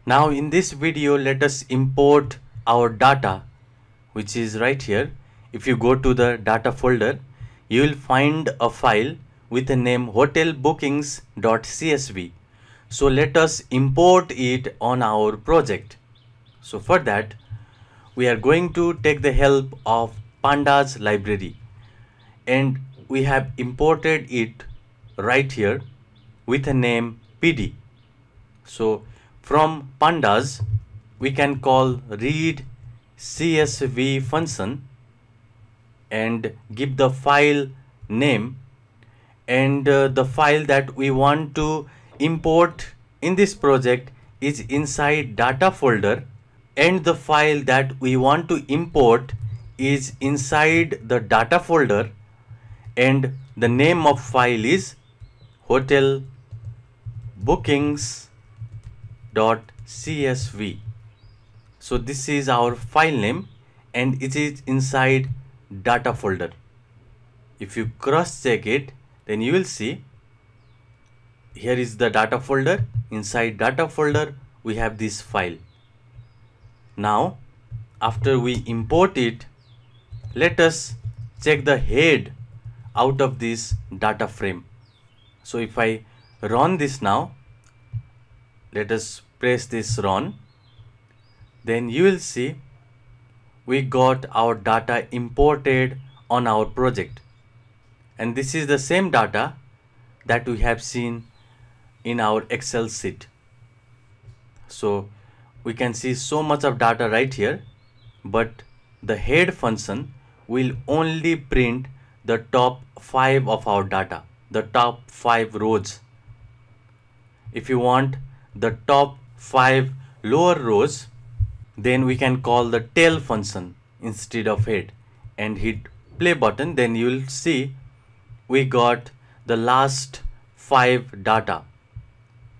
Now in this video, let us import our data, which is right here. If you go to the data folder, you will find a file with the name hotelbookings.csv. So let us import it on our project. So for that, we are going to take the help of Pandas library, and we have imported it right here with a name PD. So from Pandas, we can call read CSV function and give the file name, and the file that we want to import in this project is inside data folder, and the file that we want to import is inside the data folder, and the name of file is hotelbookings.csv. So this is our file name and it is inside data folder. If you cross check it, then you will see here is the data folder. Inside data folder we have this file. Now after we import it, let us check the head out of this data frame. So if I run this now, let us press this run, then you will see we got our data imported on our project, and this is the same data that we have seen in our Excel sheet. So we can see so much of data right here, but the head function will only print the top 5 of our data, the top 5 rows. If you want the top 5 lower rows, then we can call the tail function instead of head and hit play button. Then you will see we got the last 5 data.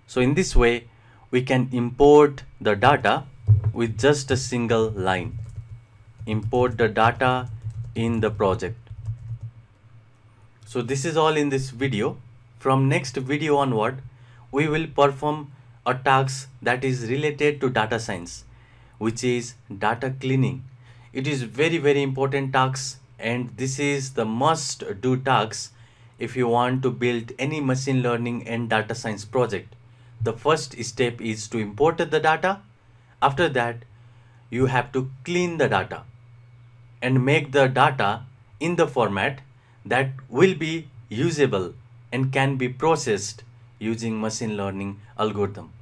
So in this way we can import the data with just a single line. Import the data in the project. So this is all in this video. From next video onward, we will perform a task that is related to data science, which is data cleaning. It is very important task, and this is the must do task if you want to build any machine learning and data science project. The first step is to import the data. After that, you have to clean the data and make the data in the format that will be usable and can be processed using machine learning algorithm.